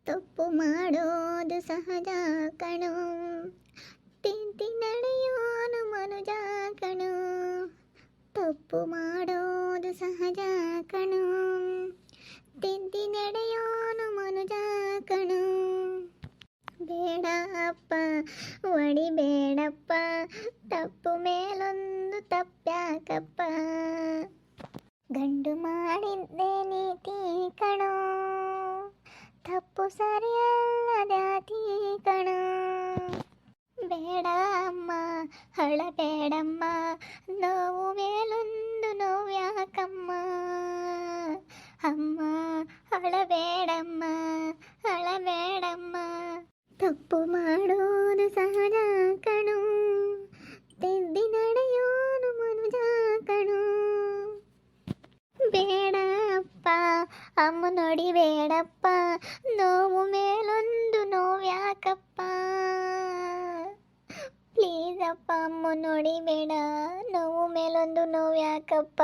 ತಪ್ಪು ಮಾಡೋದು ಸಹಜ ಕಣೋ, ತಿದ್ದಿ ನಡೆಯೋನು ಮನುಜ ಕಣೋ. ತಪ್ಪು ಮಾಡೋದು ಸಹಜ ಕಣೋ, ತಿದ್ದಿ ನಡೆಯೋನು ಮನುಜ ಕಣೋ. ಬೇಡ ಅಪ್ಪ ಹೊಡಿಬೇಡಪ್ಪ, ತಪ್ಪು ಮೇಲೊಂದು ತಪ್ಪ್ಯಾಕಪ್ಪ. ಗಂಡು ಮಾಡಿದ್ದೇ ನೀತಿ ಕಣೋ, ತಪ್ಪು ಸರಿಯಲ್ಲದಾತಿ ಕಣೋ. ಬೇಡ ಅಮ್ಮ ಅಳಬೇಡಮ್ಮ, ನೋವು ಮೇಲೊಂದು ನೋವ್ಯಾಕಮ್ಮ. ಅಮ್ಮ ಅಳಬೇಡಮ್ಮ ಅಳಬೇಡಮ್ಮ. ತಪ್ಪು ಮಾಡೋದು ಸಹಜ ಕಣೋ, ತಿದ್ದಿ ನಡೆಯೋನು ಮನುಜ ಕಣೋ. ಬೇಡ ಅಪ್ಪ ಅಮ್ಮ ನೋಡಿಬೇಡಪ್ಪ, ನೋವು ಮೇಲೊಂದು ನೋವ್ಯಾಕಪ್ಪ. ಪ್ಲೀಸ್ ಅಪ್ಪ ಅಮ್ಮ ನೋಡಿಬೇಡ, ನೋವು ಮೇಲೊಂದು ನೋವ್ಯಾಕಪ್ಪ.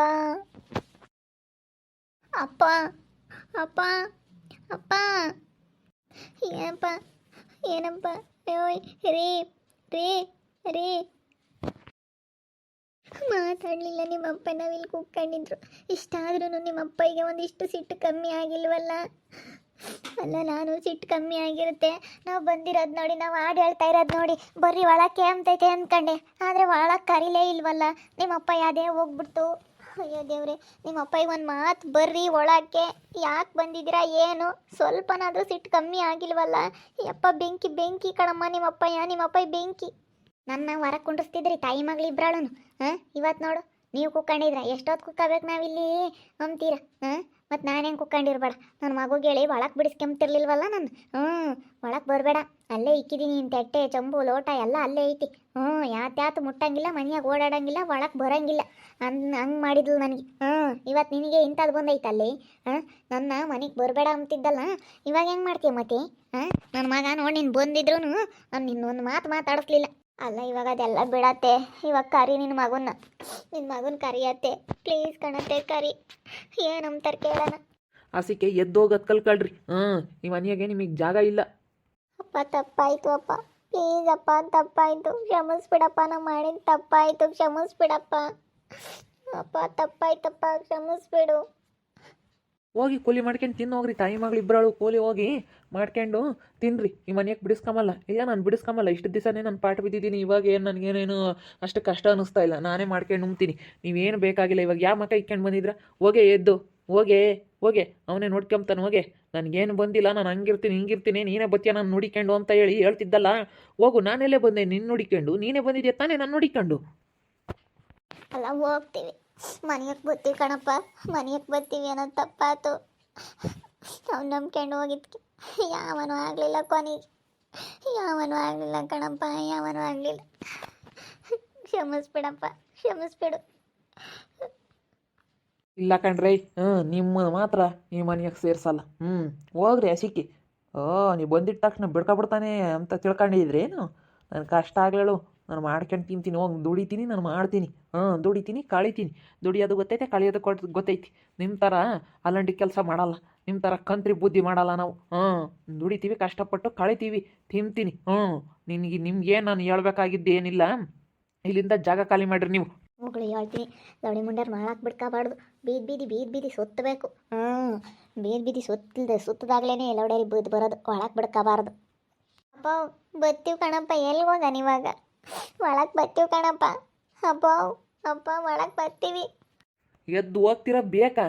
ಅಪ್ಪ ಅಪ್ಪ ಅಪ್ಪ. ಏನಪ್ಪ ಏನಪ್ಪ? ಓಯ್ ರೀ ರೀ ರೀ. ಮಾತಾಡಲಿಲ್ಲ ನಿಮ್ಮಪ್ಪ, ನಾವಿಲ್ಲಿ ಕೂತ್ಕೊಂಡಿದ್ರು. ಇಷ್ಟಾದ್ರೂ ನಿಮ್ಮಪ್ಪಗೆ ಒಂದಿಷ್ಟು ಸಿಟ್ಟು ಕಮ್ಮಿ ಆಗಿಲ್ವಲ್ಲ? ಅಲ್ಲ, ನಾನು ಸಿಟ್ಟು ಕಮ್ಮಿ ಆಗಿರುತ್ತೆ, ನಾವು ಬಂದಿರೋದು ನೋಡಿ, ನಾವು ಹಾಡು ಹೇಳ್ತಾ ಇರೋದು ನೋಡಿ ಬರ್ರಿ ಒಳಕ್ಕೆ ಅಂತೈತೆ ಅಂದ್ಕೊಂಡೆ. ಆದರೆ ಒಳಕ್ಕೆ ಕರೀಲೇ ಇಲ್ವಲ್ಲ. ನಿಮ್ಮಪ್ಪ ಯಾವ್ದೇ ಹೋಗ್ಬಿಡ್ತು. ಅಯ್ಯೋ ದೇವ್ರೆ, ನಿಮ್ಮಪ್ಪಗೆ ಒಂದು ಮಾತು ಬರ್ರಿ ಒಳಕ್ಕೆ, ಯಾಕೆ ಬಂದಿದ್ದೀರಾ ಏನು? ಸ್ವಲ್ಪನಾದರೂ ಸಿಟ್ಟು ಕಮ್ಮಿ ಆಗಿಲ್ವಲ್ಲ? ಯಪ್ಪ ಬೆಂಕಿ ಬೆಂಕಿ ಕಣಮ್ಮ ನಿಮ್ಮಪ್ಪ ಬೆಂಕಿ. ನನ್ನ ಹೊರಗೆ ಕುಂಡಿಸ್ತಿದ್ರಿ ತಾಯಿ ಮಗಳಿಬ್ರಾಳು. ಇವತ್ತು ನೋಡು, ನೀವು ಕುಕ್ಕೊಂಡಿದ್ರ. ಎಷ್ಟೊತ್ತು ಕುಕ್ಕಬೇಕು ನಾವಿಲ್ಲಿ ಅಂತೀರ? ಮತ್ತು ನಾನೇನು ಕುಕ್ಕೊಂಡಿರ್ಬೇಡ. ನನ್ನ ಮಗುಗೆ ಹೇಳಿ ಒಳಗೆ ಬಿಡಿಸ್ಕೊಂತಿರ್ಲಿಲ್ವಲ್ಲ ನಾನು. ಒಳಗೆ ಬರಬೇಡ, ಅಲ್ಲೇ ಇಕ್ಕಿದ್ದೀನಿ. ನಿನ್ನ ತಟ್ಟೆ ಚಂಬು ಲೋಟ ಎಲ್ಲ ಅಲ್ಲೇ ಐತಿ. ಯಾತ್ಯಾತು ಮುಟ್ಟಂಗಿಲ್ಲ, ಮನೆಯಾಗ ಓಡಾಡಂಗಿಲ್ಲ, ಒಳಗೆ ಬರೋಂಗಿಲ್ಲ. ಹಂಗೆ ಮಾಡಿದ್ಲು ನನಗೆ. ಇವತ್ತು ನಿನಗೆ ಇಂಥದ್ದು ಬಂದೈತೆ ಅಲ್ಲಿ. ನನ್ನ ಮನೆಗೆ ಬರಬೇಡ ಅಂತಿದ್ದಲ್ಲ, ಇವಾಗ ಹೆಂಗೆ ಮಾಡ್ತೀಯ ಮತ್ತೆ? ನನ್ನ ಮಗ ನೋಡಿ ನೀನು ಬಂದಿದ್ರು ನಾನು ನಿನ್ನೊಂದು ಮಾತು ಮಾತಾಡಿಸ್ಲಿಲ್ಲ. ಅಲ್ಲ, ಇವಾಗ ಅದೆಲ್ಲ ಬಿಡತ್ತೆ. ಇವಾಗ ಕರಿ ನಿನ್ನ ಮಗನ ಕರಿಯತ್ತೆ. ಪ್ಲೀಸ್ ಕಣತ್ತೆ ಕರಿ. ಏನಂತಾರೆ ಕೇಳೋಣ. ಆಸಿಕೆ ಎದ್ದೋಗದ್ ಕಲ್ಕಳ್ರಿ. ಈ ಮನೆಯಾಗೆ ನಿಮಗೆ ಜಾಗ ಇಲ್ಲ. ಅಪ್ಪ ತಪ್ಪಾಯ್ತು ಅಪ್ಪ, ಪ್ಲೀಸ್ ಅಪ್ಪ ತಪ್ಪಾಯ್ತು, ಕ್ಷಮಿಸ್ಬಿಡಪ್ಪ. ನಾವು ಮಾಡಿದ ತಪ್ಪಾಯ್ತು, ಕ್ಷಮಿಸ್ಬಿಡಪ್ಪ. ಅಪ್ಪ ತಪ್ಪಾಯ್ತಪ್ಪ, ಕ್ಷಮಿಸ್ಬಿಡು. ಹೋಗಿ ಕೂಲಿ ಮಾಡ್ಕೊಂಡು ತಿನ್ನು ಹೋಗ್ರಿ. ತಾಯಿ ಮಗಳಿಬ್ಬರಾಳು ಕೂಲಿ ಹೋಗಿ ಮಾಡ್ಕೊಂಡು ತಿನ್ನಿರಿ. ಈ ಮನೆಯಾಗೆ ಬಿಡಿಸ್ಕೊಂಬಲ್ಲ. ಇಲ್ಲ, ನಾನು ಬಿಡಿಸ್ಕೊಂಬಲ್ಲ. ಇಷ್ಟು ದಿವಸನೇ ನಾನು ಪಾಠ ಬಿದ್ದಿದ್ದೀನಿ. ಇವಾಗ ಏನು ನನಗೇನೇನು ಅಷ್ಟು ಕಷ್ಟ ಅನ್ನಿಸ್ತಾ ಇಲ್ಲ. ನಾನೇ ಮಾಡ್ಕೊಂಡು ನುಂಗ್ತೀನಿ. ನೀವೇನು ಬೇಕಾಗಿಲ್ಲ. ಇವಾಗ ಯಾವ ಮಕ್ಕ ಇಕ್ಕೊಂಡು ಬಂದಿದ್ರ? ಹೋಗೆ ಎದ್ದು ಹೋಗೆ ಅವನೇ ನೋಡ್ಕೊಂತಾನೆ. ಹೋಗೆ, ನನಗೇನು ಬಂದಿಲ್ಲ, ನಾನು ಹಂಗಿರ್ತೀನಿ ಹಿಂಗಿರ್ತೀನಿ, ನೀನೇ ಬತ್ತಿಯ ನಾನು ನೋಡಿಕೊಂಡು ಅಂತ ಹೇಳಿ ಹೇಳ್ತಿದ್ದಲ್ಲ. ಹೋಗು, ನಾನೆಲ್ಲೇ ಬಂದೆ ನಿನ್ನ ನೋಡಿಕೊಂಡು? ನೀನೇ ಬಂದಿದ್ಯಾ ತಾನೇ ನಾನು ನೋಡಿಕೊಂಡು? ಅಲ್ಲ, ಹೋಗ್ತೀವಿ, ಮನೆಯಕ್ಕೆ ಬರ್ತೀವಿ ಕಣಪ್ಪ, ಮನೆಯಕ್ಕೆ ಬರ್ತೀವಿ ಅನ್ನೋದು ತಪ್ಪಾಯ್ತು. ಅವ್ನು ನಂಬ್ಕೊಂಡು ಹೋಗಿದ್ಕೆ ಯಾವನೂ ಆಗಲಿಲ್ಲ. ಕೊನೆಗೆ ಯಾವನೂ ಆಗಲಿಲ್ಲ ಕಣಪ್ಪ, ಯಾವನೂ ಆಗಲಿಲ್ಲ. ಕ್ಷಮಿಸ್ಬಿಡಪ್ಪ, ಕ್ಷಮಿಸ್ಬಿಡು. ಇಲ್ಲ ಕಣ್ರೈ, ನಿಮ್ಮ ಮಾತ್ರ ಈ ಮನೆಯಾಗೆ ಸೇರಿಸಲ್ಲ. ಹೋಗ್ರಿ ಅಸಿಕ್ಕಿ. ನೀವು ಬಂದಿದ್ದ ತಕ್ಷಣ ಬಿಡ್ಕೊಬಿಡ್ತಾನೆ ಅಂತ ತಿಳ್ಕೊಂಡಿದ್ರಿ ಏನು? ನನ್ನ ಕಷ್ಟ ಆಗಲೇಳು, ನಾನು ಮಾಡ್ಕೊಂಡು ತಿಂತೀನಿ. ಹೋಗಿ ದುಡಿತೀನಿ, ನಾನು ಮಾಡ್ತೀನಿ. ದುಡಿತೀನಿ, ಕಳಿತೀನಿ. ದುಡಿಯೋದು ಗೊತ್ತೈತೆ, ಕಳಿಯೋದು ಗೊತ್ತೈತಿ. ನಿಮ್ಮ ಥರ ಅಲ್ಲಂಡಿ ಕೆಲಸ ಮಾಡಲ್ಲ, ನಿಮ್ಮ ಥರ ಕಂತ್ರಿ ಬುದ್ಧಿ ಮಾಡಲ್ಲ ನಾವು. ದುಡಿತೀವಿ, ಕಷ್ಟಪಟ್ಟು ಕಳಿತೀವಿ, ತಿಂತೀನಿ. ನಿಮ್ಗೇನು ನಾನು ಹೇಳ್ಬೇಕಾಗಿದ್ದು ಏನಿಲ್ಲ. ಇಲ್ಲಿಂದ ಜಾಗ ಖಾಲಿ ಮಾಡಿರಿ ನೀವು. ಮಗಳು ಹೇಳ್ತೀನಿ, ಲವಡಿ ಮುಂಡಾರು ಮಾಡಕ್ಕೆ ಬಿಡ್ಕೋಬಾರ್ದು. ಬೀದಿ ಸುತ್ತಬೇಕು. ಬೀದಿ ಸುತ್ತದಾಗ್ಲೇ ಲವಡೇರಿ ಬೀದ್ ಬರೋದು. ಒಳಗೆ ಬಿಡ್ಕೋಬಾರ್ದು. ಅಪ್ಪ ಬರ್ತೀವಿ ಕಣಪ್ಪ. ಎಲ್ಲಿ ಹೋಗ ನೀವಾಗ? ಒಳಗೆ ಬರ್ತೀವಿ ಕಣಪ್ಪ. ಅಪ್ಪ ಒಳಗೆ ಬರ್ತೀವಿ. ಎದ್ದು ಹೋಗ್ತಿರೋ ಬೇಕಾ?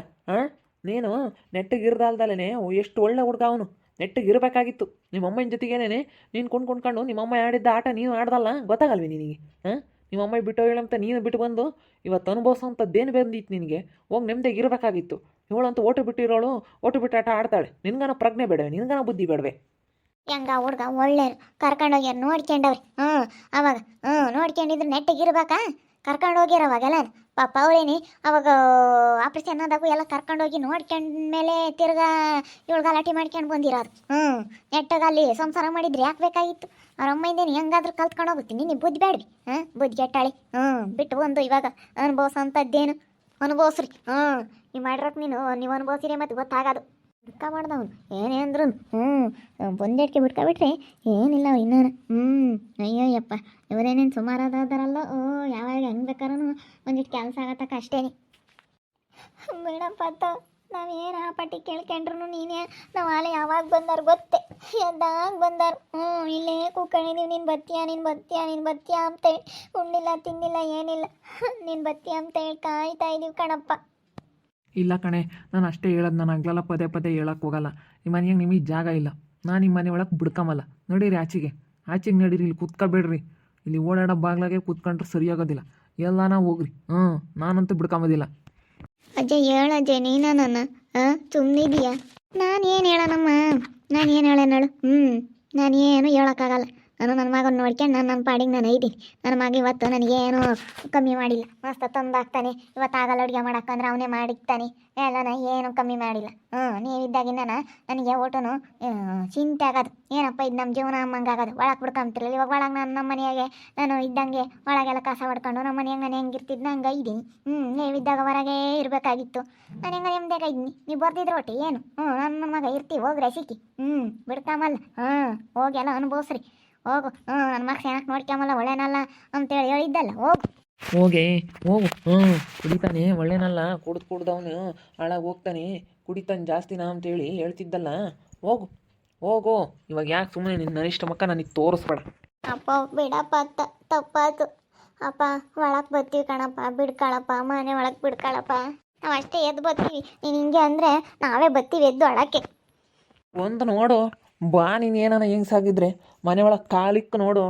ನೀನು ನೆಟ್ಟಗಿರ್ದಲ್ದಲೇ ಎಷ್ಟು ಒಳ್ಳೆ ಹುಡುಗ ಅವನು. ನೆಟ್ಟಗಿರ್ಬೇಕಾಗಿತ್ತು. ನಿಮ್ಮಮ್ಮನ ಜೊತೆಗೇನೆ ನೀನು ಕೊಂಡ್ಕೊಂಡು ನಿಮ್ಮಮ್ಮ ಆಡಿದ್ದ ಆಟ ನೀನು ಆಡ್ದಲ್ಲ, ಗೊತ್ತಾಗಲ್ವಿ ನಿನಗೆ? ನಿಮ್ಮಮ್ಮ ಬಿಟ್ಟು ಹೇಳಂತ ನೀನು ಬಿಟ್ಟು ಬಂದು ಇವತ್ತು ಅನುಭವಿಸೋಂಥದ್ದೇನು ಬಂದಿತ್ತು ನಿನಗೆ? ಹೋಗಿ ನೆಮ್ಮದಿಯಾಗಿ ಇರಬೇಕಾಗಿತ್ತು. ಇವಳಂತೂ ಓಟು ಬಿಟ್ಟಿರೋಳು, ಓಟು ಬಿಟ್ಟು ಆಟ ಆಡ್ತಾಳೆ. ನಿನ್ಗಾನ ಪ್ರಜ್ಞೆ ಬೇಡವೆ? ನಿನ್ಗಾನ ಬುದ್ಧಿ ಬೇಡವೆ? ಹೆಂಗ ಹುಡ್ಗ ಒಳ್ಳೆ ಕರ್ಕೊಂಡೋಗ್ಯಾರ, ನೋಡ್ಕೊಂಡವ್ರಿ. ಅವಾಗ ನೋಡ್ಕೊಂಡಿದ್ರೆ ನೆಟ್ಟಗಿರ್ಬೇಕಾ? ಕರ್ಕೊಂಡು ಹೋಗ್ಯಾರವಾಗೆಲ್ಲ ಪಾಪ ಅವಳೇನಿ. ಅವಾಗ ಆಪ್ರೇಷನ್ ಆದಾಗೂ ಎಲ್ಲ ಕರ್ಕೊಂಡೋಗಿ ನೋಡ್ಕೊಂಡ್ಮೇಲೆ ತಿರ್ಗಾ ಇವಳು ಗಲಾಟೆ ಮಾಡ್ಕೊಂಡು ಬಂದಿರೋದು. ನೆಟ್ಟಾಗ ಅಲ್ಲಿ ಸಂಸಾರ ಮಾಡಿದ್ರೆ ಯಾಕೆ ಬೇಕಾಗಿತ್ತು? ಅವ್ರ ಅಮ್ಮಯಿಂದೇನು ಹೆಂಗಾದ್ರೂ ಕಲ್ತ್ಕೊಂಡು ಹೋಗುತ್ತೀನಿ. ನೀನು ಬುದ್ಧಿ ಬೇಡ್ರಿ. ಬುದ್ಧಿ ಕೆಟ್ಟಾಳಿ. ಬಿಟ್ಟು ಬಂದು ಇವಾಗ ಅನುಭವಿಸೋಂಥದ್ದೇನು? ಅನುಭವಿಸ್ರಿ. ನೀವು ಮಾಡಿರೋಕೆ ನೀವು ಅನುಭವಿಸಿರಿ, ಮತ್ತು ಗೊತ್ತಾಗೋದು. ಬಿಡ್ಕೊಬಾರ್ದವ್ನು ಏನೇ ಅಂದ್ರು ಒಂದೇಟ್ಗೆ ಬಿಟ್ಕೊಬಿಟ್ರೆ ಏನಿಲ್ಲ ಇನ್ನೂ ಅಯ್ಯೋಯ್ಯಪ್ಪ ಇವರೇನೇನು ಸುಮಾರಾದಾರಲ್ಲ ಯಾವಾಗ ಹೆಂಗೆ ಬೇಕಾದ್ರೂ ಒಂದಿಟ್ಟು ಕೆಲಸ ಆಗತ್ತಕ್ಕ ಅಷ್ಟೇ ಬಿಡಪ್ಪ ನಾವೇನು ಆ ಪಟ್ಟಿ ಕೇಳ್ಕೊಂಡ್ರು ನೀನೇ ನಾವು ಆಲೆ ಯಾವಾಗ ಬಂದಾರ ಗೊತ್ತೇ ಎದ್ದಾಗ ಬಂದಾರ ಇಲ್ಲೇ ಕೂಕೊಂಡಿದ್ದೀವಿ ನೀನು ಬತ್ತೀಯ ಅಂತೇಳಿ ಉಣ್ಣಿಲ್ಲ ತಿನ್ನಿಲ್ಲ ಏನಿಲ್ಲ ನೀನು ಬತ್ತೀಯ ಅಂತೇಳಿ ಕಾಯ್ತಾ ಇದ್ದೀವಿ ಕಣಪ್ಪ. ಇಲ್ಲ ಕಣೆ, ನಾನು ಅಷ್ಟೇ ಹೇಳೋದು, ನಾನು ಆಗ್ಲಲ್ಲ ಪದೇ ಪದೇ ಹೇಳಕ್ಕೆ ಹೋಗಲ್ಲ. ಈ ಮನೆಯಾಗ ನಿಮಗೆ ಜಾಗ ಇಲ್ಲ, ನಾನು ನಿಮ್ಮ ಮನೆ ಒಳಗೆ ಬಿಡ್ಕೊಂಬಲ್ಲ. ನಡೀರಿ ಆಚೆಗೆ ನಡೀರಿ, ಇಲ್ಲಿ ಕೂತ್ಕೊಬೇಡ್ರಿ. ಇಲ್ಲಿ ಓಡಾಡೋ ಬಾಗ್ಲಾಗೆ ಕೂತ್ಕೊಂಡ್ರೆ ಸರಿಯಾಗೋದಿಲ್ಲ. ಎಲ್ಲಾನ ಹೋಗ್ರಿ. ನಾನಂತೂ ಬಿಡ್ಕೊಂಬೋದಿಲ್ಲ. ಅಜ್ಜ ಹೇಳಜ್ಜೆ ನೀನ ನನ್ನ ಸುಮ್ಮನಿದೀಯಾ? ನಾನು ಏನು ಹೇಳೋಣಮ್ಮ, ನಾನು ಏನು ಹೇಳೋಣ ನಾನು ಏನು ಹೇಳೋಕ್ಕಾಗಲ್ಲ. ನಾನು ನನ್ನ ಮಗನ ನೋಡ್ಕೊಂಡು ನನ್ನ ಪಾಡಿಗೆ ನಾನು ಇದ್ದೀನಿ. ನನ್ನ ಮಗ ಇವತ್ತು ನನಗೇನು ಕಮ್ಮಿ ಮಾಡಿಲ್ಲ, ಮಸ್ತ್ ತಂದಾಗ್ತಾನೆ. ಇವತ್ತು ಆಗಲ್ಲ ಅಡುಗೆ ಮಾಡಕ್ಕಂದ್ರೆ ಅವನೇ ಮಾಡಿಕ್ತಾನೆ, ಎಲ್ಲ ಏನು ಕಮ್ಮಿ ಮಾಡಿಲ್ಲ. ನೀವಿದ್ದಾಗಿಂದ ನನಗೆ ಊಟನು ಚಿಂತೆ ಆಗೋದು. ಏನಪ್ಪ ಇದು ನಮ್ಮ ಜೀವನ ಅಮ್ಮಂಗೆ ಆಗೋದು. ಒಳಗೆ ಬಿಡ್ಕೊಂತಿರಲಿಲ್ಲ, ಇವಾಗ ಒಳಗೆ ನಮ್ಮ ಮನೆಯಾಗೆ ನಾನು ಇದ್ದಂಗೆ ಒಳಗೆಲ್ಲ ಕಸ ಹೊಡ್ಕೊಂಡು ನಮ್ಮ ಮನೆಯಾಗ ನಾನು ಹೆಂಗಿರ್ತಿದ್ನ ಹಂಗೆ ಇದ್ದೀನಿ. ನೀವಿದ್ದಾಗ ಹೊರಗೆ ಇರಬೇಕಾಗಿತ್ತು, ನಾನು ಹೆಂಗೆ ನೆಮ್ಮದಿಯಾಗ ಇದ್ದೀನಿ. ನೀವು ಬರ್ದಿದ್ರೆ ಒಟ್ಟು ಏನು ನನ್ನ ಮಗ ಇರ್ತೀವಿ ಹೋಗ್ರಿ ಸಿಕ್ಕಿ ಬಿಡ್ಕೊಂಬಲ್ಲ. ಹೋಗಿ ಎಲ್ಲ ಅನುಭವಿಸ್ರಿ, ಹೋಗು. ನನ್ನ ಮಗ ಚೆನ್ನಾಗಿ ನೋಡ್ಕೊಂಬಲ್ಲ ಒಳ್ಳೆನಲ್ಲ ಅಂತೇಳಿ ಹೇಳಿದ್ದಲ್ಲ, ಹೋಗು. ಕುಡಿತಾನೆ ಒಳ್ಳೆನಲ್ಲ, ಕುಡ್ದವನು ಹಾಳಾಗಿ ಹೋಗ್ತಾನೆ, ಕುಡಿತಾನೆ ಜಾಸ್ತಿನಾ ಅಂತೇಳಿ ಹೇಳ್ತಿದ್ದಲ್ಲ. ಹೋಗು. ಇವಾಗ ಯಾಕೆ ಸುಮ್ಮನೆ ನಿನ್ನ ಅನಿಷ್ಟ ಮಕ್ಕ ನನಗೆ ತೋರಿಸ್ಬೇಡ. ಅಪ್ಪ ಬಿಡಪ್ಪ ತಪ್ಪಾಯ್ತು ಅಪ್ಪ. ಒಳಗೆ ಬರ್ತೀವಿ ಕಣಪ್ಪ, ಬಿಡ್ಕೊಳಪ್ಪ, ಮನೆ ಒಳಗೆ ಬಿಡ್ಕೊಳಪ್ಪ. ನಾವು ಅಷ್ಟೇ ಎದ್ದು ಬರ್ತೀವಿ. ನೀನು ಹಿಂಗೆ ಅಂದರೆ ನಾವೇ ಬರ್ತೀವಿ ಎದ್ದು ಒಳಕ್ಕೆ. ಒಂದು ನೋಡು ಬಾ, ನೀನು ಏನಾನ ಹೆಂಗೆ ಸಾಗಿದ್ರೆ ಮನೆ ಒಳಗೆ ಕಾಲಿಕ್ಕೆ ನೋಡು.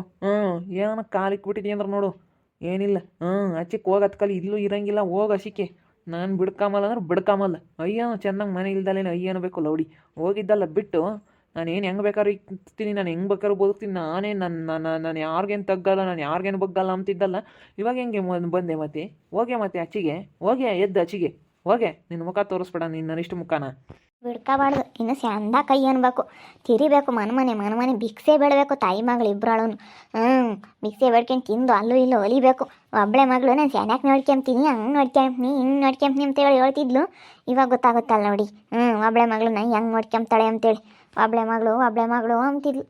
ಏನಾನ ಕಾಲಿಕ್ಕೆ ಬಿಟ್ಟಿದ್ದೀಯ ಅಂದ್ರೆ ನೋಡು, ಏನಿಲ್ಲ. ಆಚಿಕ್ಕೆ ಹೋಗತ್ ಕಲಿ, ಇಲ್ಲೂ ಇರಂಗಿಲ್ಲ. ಹೋಗ ಅಸಿಕೆ. ನಾನು ಬಿಡ್ಕೊಂಬಲ್ಲ ಅಂದ್ರೆ ಬಿಡ್ಕೊಂಬಲ್ಲ. ಅಯ್ಯೋ ಚೆನ್ನಾಗಿ ಮನೆ ಇಲ್ದಲ್ಲೇನು ಅಯ್ಯೇನು ಬೇಕು ಲೌಡಿ. ಹೋಗಿದ್ದಲ್ಲ ಬಿಟ್ಟು ನಾನೇನು ಹೆಂಗೆ ಬೇಕಾದ್ರೂ ಇರ್ತೀನಿ, ನಾನು ಹೆಂಗೆ ಬೇಕಾದ್ರೂ ಬದುಕ್ತೀನಿ. ನಾನು ಯಾರಿಗೇನು ತಗ್ಗಲ್ಲ, ನಾನು ಯಾರಿಗೇನು ಬಗ್ಗಲ್ಲ ಅಂತಿದ್ದಲ್ಲ. ಇವಾಗ ಹೆಂಗೆ ಬಂದೆ ಮತ್ತೆ? ಮತ್ತೆ ಆಚಿಗೆ ಹೋಗೆ, ಎದ್ದು ಆಚಿಗೆ ಹೋಗೆ. ನಿನ್ನ ಮುಖ ತೋರಿಸ್ಬೇಡ, ನಿನ್ನ ಇಷ್ಟು ಮುಖನ ಬಿಡ್ಕೋಬಾರ್ದು. ಇನ್ನು ಸ್ಯಾಂದ ಕೈ ಅನ್ಬೇಕು, ತಿರಿಬೇಕು. ಮನೆ ಭಿಕ್ಷೆ ಬೇಡಬೇಕು. ತಾಯಿ ಮಗಳು ಇಬ್ಬರಳು ಭಿಕ್ಷೆ ಬೇಡ್ಕೊಂಡು ತಿಂದು ಅಲ್ಲೂ ಇಲ್ಲೂ ಒಲಿಬೇಕು. ಒಬ್ಬಳೆ ಮಗಳು ನಾನು ಸ್ಯಾನ್ಯಾಕೆ ನೋಡ್ಕೊಂತೀನಿ, ಹಂಗೆ ನೋಡ್ಕೊಂತೀನಿ, ಹಿಂಗೆ ನೋಡ್ಕೊಂತೀನಿ ಅಂತೇಳಿ ಹೇಳ್ತಿದ್ಲು. ಇವಾಗ ಗೊತ್ತಾಗುತ್ತಲ್ಲ ನೋಡಿ, ಒಬ್ಬಳೆ ಮಗಳು ನಾ ಹೆಂಗೆ ನೋಡ್ಕೊಂತಾಳೆ ಅಂತೇಳಿ. ಒಬ್ಬಳೆ ಮಗಳು ಅಂತಿದ್ಲು.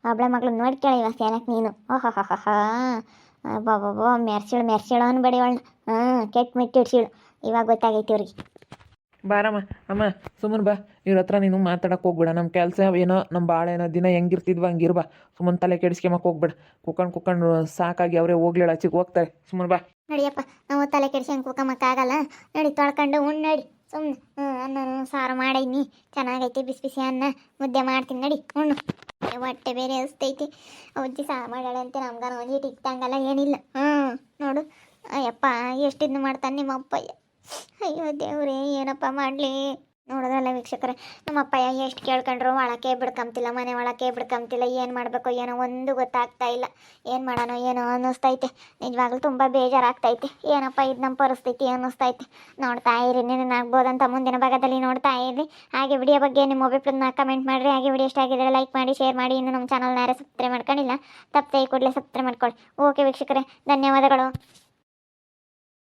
ಒಬ್ಬಳೆ ಮಗಳು ನೋಡ್ಕೊಳ್ಳಿ ಇವಾಗ ಸ್ಯಾನ್ಯಾಕೆ ನೀನು. ಬಾಬಾ ಮೆರ್ಸಿಳು ಅನ್ಬೇಡಿ ಅವಳನ್ನ. ಕೆಟ್ಟ ಮಿಟ್ಟು ಇಡ್ಸಿಳು. ಇವಾಗ ಗೊತ್ತಾಗೈತಿ ಅವ್ರಿಗೆ. ಬಾರಮ್ಮ ಅಮ್ಮ, ಸುಮ್ಮನೆ ಬಾ. ಇವ್ರ ಹತ್ರ ನೀನು ಮಾತಾಡಕ್ಕೆ ಹೋಗ್ಬೇಡ. ನಮ್ಮ ಕೆಲಸ ಏನೋ, ನಮ್ಮ ಭಾಳ ಏನೋ ದಿನ ಹೆಂಗಿರ್ತಿದ್ವ ಹಂಗಿರ್ಬಾ. ಸುಮ್ಮನೆ ತಲೆ ಕೆಡಿಸ್ಕೊಂಬಕ್ಕೆ ಹೋಗ್ಬೇಡ. ಕುಕ್ಕಂಡು ಸಾಕಾಗಿ ಅವರೇ ಹೋಗ್ಲೇಳ ಆಚೆಗೆ ಹೋಗ್ತಾರೆ. ಸುಮ್ಮನೆ ಬಾ. ನಡಿಯಪ್ಪ, ನಾವು ತಲೆ ಕೆಡಿಸ್ಕೊಂಡು ಕುಕ್ಕಮಕ್ಕಾಗಲ್ಲ. ನಡಿ ತೊಳ್ಕೊಂಡು ನಡಿ ಸುಮ್ಮನೆ. ಅನ್ನನು ಸಾರು ಮಾಡೈನಿ, ಚೆನ್ನಾಗೈತಿ. ಬಿಸಿ ಬಿಸಿ ಅನ್ನ ಮುದ್ದೆ ಮಾಡ್ತೀನಿ, ನಡಿ ಉಣ್ಣು. ಹೊಟ್ಟೆ ಬೇರೆ ಹಸ್ತೈತಿ. ಅಜ್ಜಿ ಸಾರು ಮಾಡಾಳೆ ಅಂತ ನಮ್ಗಾನ ಒಂದಿಟ್ಟು ಇಟ್ಟಂಗಲ್ಲ ಏನಿಲ್ಲ. ನೋಡು ಅಯ್ಯಪ್ಪ, ಎಷ್ಟಿದ್ನು ಮಾಡ್ತಾನೆ ನಿಮ್ಮ ಅಪ್ಪಯ್ಯ. ಅಯ್ಯೋ ದೇವ್ರೇ, ಏನಪ್ಪ ಮಾಡಲಿ. ನೋಡೋದಲ್ಲ ವೀಕ್ಷಕರೇ, ನಮ್ಮ ಅಪ್ಪಯ್ಯ ಎಷ್ಟು ಕೇಳ್ಕೊಂಡ್ರು ಒಳಕ್ಕೆ ಬಿಡ್ಕೊಂತಿಲ್ಲ, ಮನೆ ಒಳಕ್ಕೆ ಬಿಡ್ಕೊಂತಿಲ್ಲ. ಏನು ಮಾಡಬೇಕು ಏನೋ ಒಂದು ಗೊತ್ತಾಗ್ತಾ ಇಲ್ಲ. ಏನು ಮಾಡೋಣ ಏನೋ ಅನ್ನಿಸ್ತೈತೆ. ನಿಜವಾಗ್ಲೂ ತುಂಬ ಬೇಜಾರಾಗ್ತೈತೆ. ಏನಪ್ಪ ಇದು ನಮ್ಮ ಪರಿಸ್ಥಿತಿ ಅನ್ನಿಸ್ತೈತೆ. ನೋಡ್ತಾ ಇರಿ, ಏನೇನಾಗ್ಬೋದಂತ ಮುಂದಿನ ಭಾಗದಲ್ಲಿ ನೋಡ್ತಾ ಇರಿ. ಹಾಗೆ ವಿಡಿಯೋ ಬಗ್ಗೆ ನಿಮ್ಮ ಅಭಿಪ್ರಾಯನ ಕಮೆಂಟ್ ಮಾಡಿರಿ. ಹಾಗೆ ವಿಡಿಯೋ ಇಷ್ಟ ಆಗಿದ್ರೆ ಲೈಕ್ ಮಾಡಿ, ಶೇರ್ ಮಾಡಿ. ಇನ್ನು ನಮ್ಮ ಚಾನಲ್ನ ಯಾರೇ ಸಬ್ಸ್ಕ್ರೈಬ್ ಮಾಡ್ಕೊಂಡಿಲ್ಲ, ತಪ್ಪದೆ ಕೂಡಲೇ ಸಬ್ಸ್ಕ್ರೈಬ್ ಮಾಡ್ಕೊಳ್ಳಿ. ಓಕೆ ವೀಕ್ಷಕರೇ, ಧನ್ಯವಾದಗಳು.